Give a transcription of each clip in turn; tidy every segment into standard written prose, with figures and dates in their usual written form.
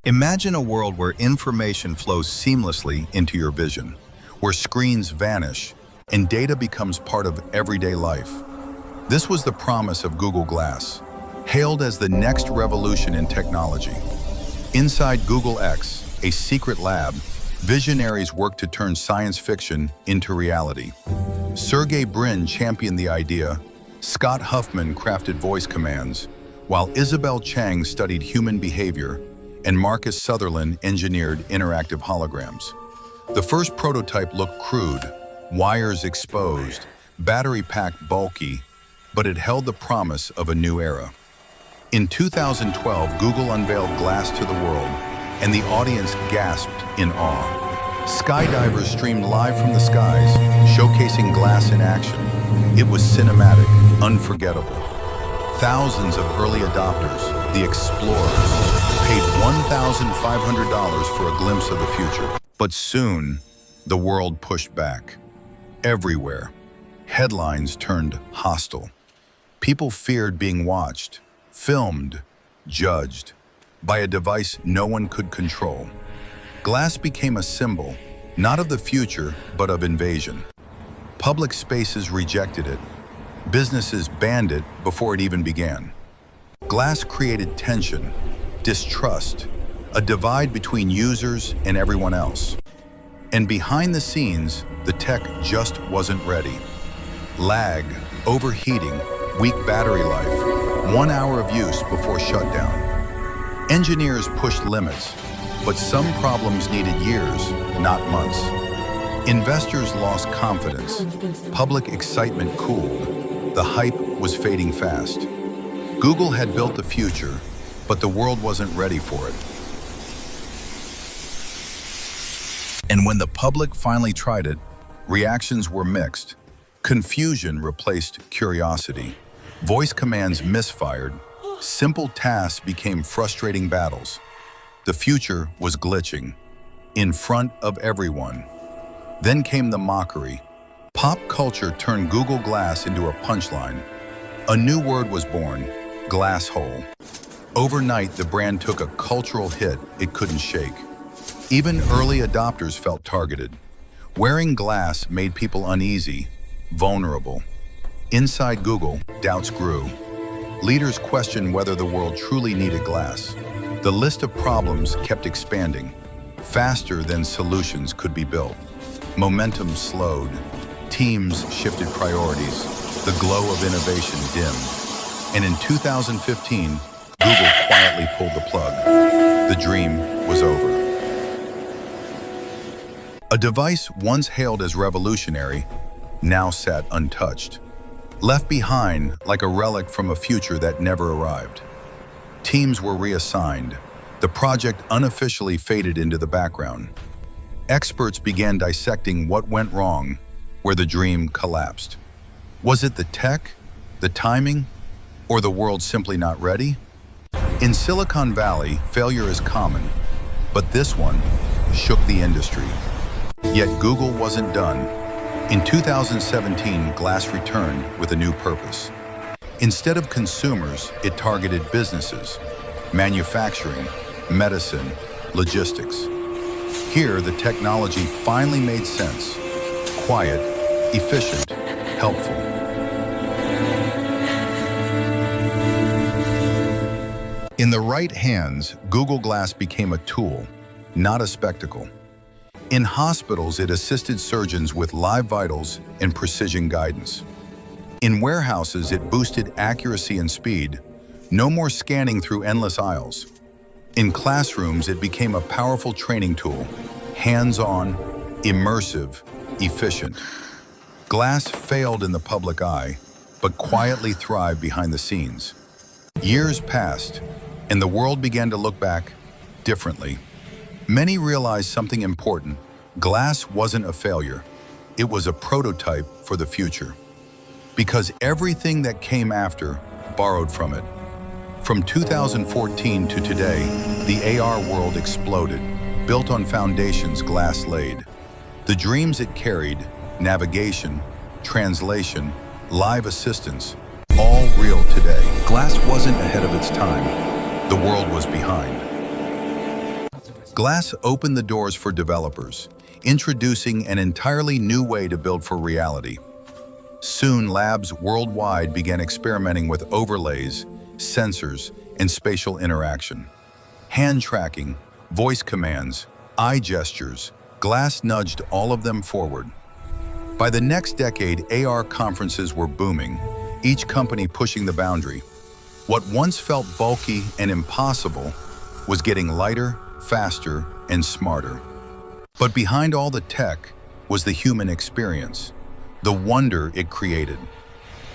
Imagine a world where information flows seamlessly into your vision, where screens vanish and data becomes part of everyday life. This was the promise of Google Glass, hailed as the next revolution in technology. Inside Google X, a secret lab, visionaries worked to turn science fiction into reality. Sergey Brin championed the idea, Scott Huffman crafted voice commands, while Isabel Chang studied human behavior and Marcus Sutherland engineered interactive holograms. The first prototype looked crude, wires exposed, battery pack bulky, but it held the promise of a new era. In 2012, Google unveiled Glass to the world, and the audience gasped in awe. Skydivers streamed live from the skies, showcasing Glass in action. It was cinematic, unforgettable. Thousands of early adopters, the explorers, paid $1,500 for a glimpse of the future. But soon, the world pushed back. Everywhere, headlines turned hostile. People feared being watched, filmed, judged by a device no one could control. Glass became a symbol, not of the future, but of invasion. Public spaces rejected it. Businesses banned it before it even began. Glass created tension, distrust, a divide between users and everyone else. And behind the scenes, the tech just wasn't ready. Lag, overheating, weak battery life, 1 hour of use before shutdown. Engineers pushed limits, but some problems needed years, not months. Investors lost confidence. Public excitement cooled. The hype was fading fast. Google had built the future, but the world wasn't ready for it. And when the public finally tried it, reactions were mixed. Confusion replaced curiosity. Voice commands misfired. Simple tasks became frustrating battles. The future was glitching, in front of everyone. Then came the mockery. Pop culture turned Google Glass into a punchline. A new word was born, glass hole. Overnight, the brand took a cultural hit it couldn't shake. Even early adopters felt targeted. Wearing glass made people uneasy, vulnerable. Inside Google, doubts grew. Leaders questioned whether the world truly needed glass. The list of problems kept expanding, faster than solutions could be built. Momentum slowed. Teams shifted priorities. The glow of innovation dimmed. And in 2015, Google quietly pulled the plug. The dream was over. A device once hailed as revolutionary now sat untouched, left behind like a relic from a future that never arrived. Teams were reassigned. The project unofficially faded into the background. Experts began dissecting what went wrong, where the dream collapsed. Was it the tech, the timing, or the world simply not ready? In Silicon Valley, failure is common, but this one shook the industry. Yet Google wasn't done. In 2017, Glass returned with a new purpose. Instead of consumers, it targeted businesses, manufacturing, medicine, logistics. Here, the technology finally made sense. Quiet, efficient, helpful. In the right hands, Google Glass became a tool, not a spectacle. In hospitals, it assisted surgeons with live vitals and precision guidance. In warehouses, it boosted accuracy and speed. No more scanning through endless aisles. In classrooms, it became a powerful training tool, hands-on, immersive, efficient. Glass failed in the public eye, but quietly thrived behind the scenes. Years passed, and the world began to look back differently. Many realized something important. Glass wasn't a failure. It was a prototype for the future. Because everything that came after borrowed from it. From 2014 to today, the AR world exploded, built on foundations Glass laid. The dreams it carried, navigation, translation, live assistance, all real today. Glass wasn't ahead of its time. The world was behind. Glass opened the doors for developers, introducing an entirely new way to build for reality. Soon, labs worldwide began experimenting with overlays, sensors, and spatial interaction. Hand tracking, voice commands, eye gestures, Glass nudged all of them forward. By the next decade, AR conferences were booming, each company pushing the boundary. What once felt bulky and impossible was getting lighter, faster, and smarter. But behind all the tech was the human experience, the wonder it created.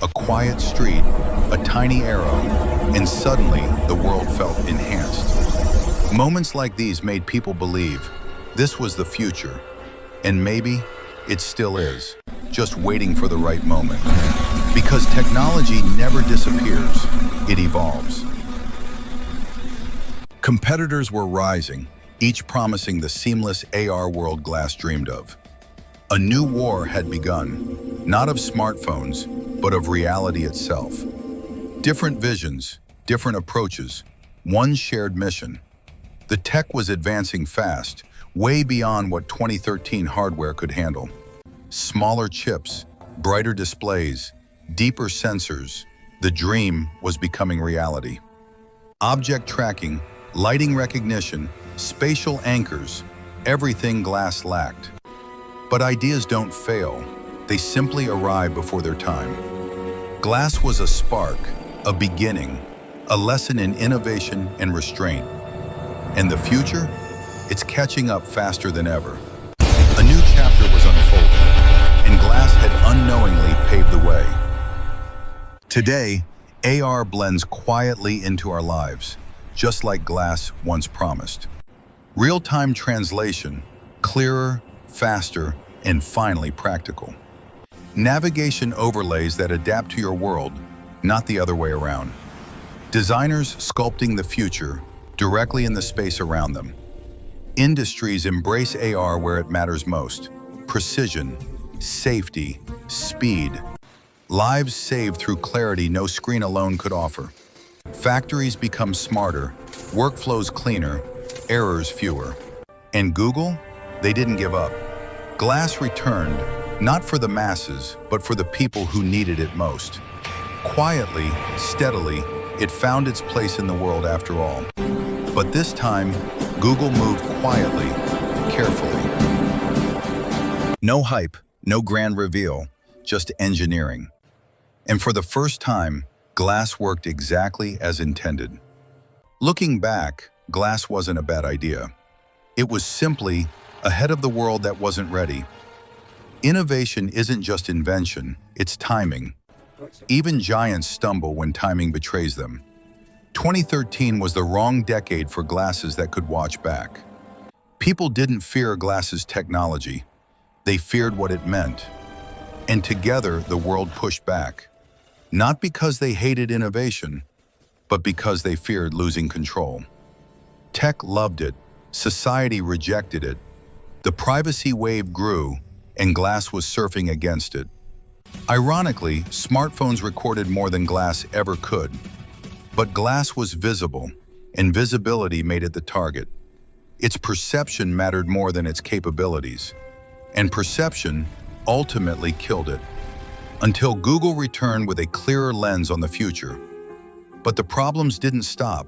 A quiet street, a tiny arrow, and suddenly the world felt enhanced. Moments like these made people believe this was the future, and maybe it still is, just waiting for the right moment. Because technology never disappears, it evolves. Competitors were rising, each promising the seamless AR world Glass dreamed of. A new war had begun, not of smartphones, but of reality itself. Different visions, different approaches, one shared mission. The tech was advancing fast, way beyond what 2013 hardware could handle. Smaller chips, brighter displays, deeper sensors, the dream was becoming reality. Object tracking, lighting recognition, spatial anchors, everything Glass lacked. But ideas don't fail, they simply arrive before their time. Glass was a spark, a beginning, a lesson in innovation and restraint. And the future? It's catching up faster than ever. A new chapter was unfolding, and Glass had unknowingly paved the way. Today, AR blends quietly into our lives, just like Glass once promised. Real-time translation, clearer, faster, and finally practical. Navigation overlays that adapt to your world, not the other way around. Designers sculpting the future directly in the space around them. Industries embrace AR where it matters most. Precision, safety, speed. Lives saved through clarity no screen alone could offer. Factories become smarter, workflows cleaner, errors fewer. And Google? They didn't give up. Glass returned, not for the masses, but for the people who needed it most. Quietly, steadily, it found its place in the world after all. But this time, Google moved quietly, carefully. No hype, no grand reveal, just engineering. And for the first time, Glass worked exactly as intended. Looking back, Glass wasn't a bad idea. It was simply ahead of the world that wasn't ready. Innovation isn't just invention, it's timing. Even giants stumble when timing betrays them. 2013 was the wrong decade for glasses that could watch back. People didn't fear Glass's technology. They feared what it meant. And together, the world pushed back. Not because they hated innovation, but because they feared losing control. Tech loved it, society rejected it. The privacy wave grew, and Glass was surfing against it. Ironically, smartphones recorded more than Glass ever could. But Glass was visible, and visibility made it the target. Its perception mattered more than its capabilities. And perception ultimately killed it. Until Google returned with a clearer lens on the future. But the problems didn't stop.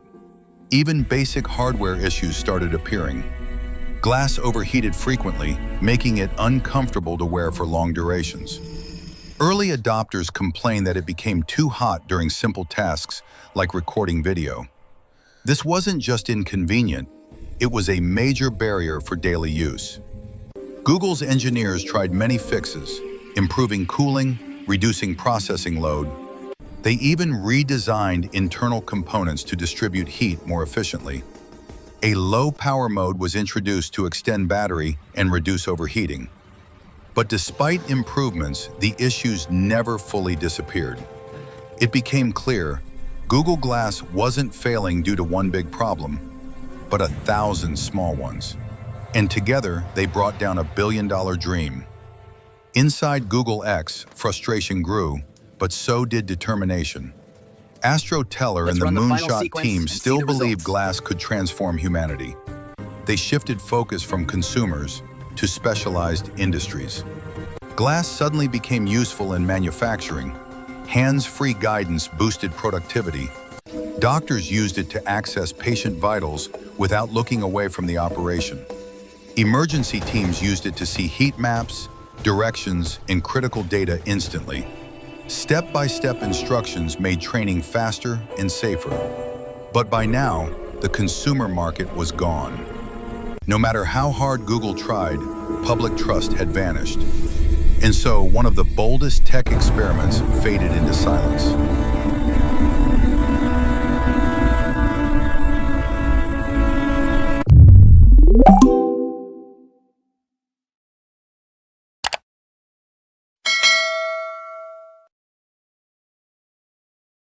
Even basic hardware issues started appearing. Glass overheated frequently, making it uncomfortable to wear for long durations. Early adopters complained that it became too hot during simple tasks like recording video. This wasn't just inconvenient, it was a major barrier for daily use. Google's engineers tried many fixes, improving cooling, reducing processing load. They even redesigned internal components to distribute heat more efficiently. A low power mode was introduced to extend battery and reduce overheating. But despite improvements, the issues never fully disappeared. It became clear Google Glass wasn't failing due to one big problem, but 1,000 small ones. And together, they brought down $1 billion dream. Inside Google X, frustration grew, but so did determination. Astro Teller and the Moonshot team still believed Glass could transform humanity. they shifted focus from consumers to specialized industries. Glass suddenly became useful in manufacturing. Hands-free guidance boosted productivity. Doctors used it to access patient vitals without looking away from the operation. Emergency teams used it to see heat maps, directions, and critical data instantly. Step-by-step instructions made training faster and safer. But by now, the consumer market was gone. No matter how hard Google tried, public trust had vanished. And so, one of the boldest tech experiments faded into silence.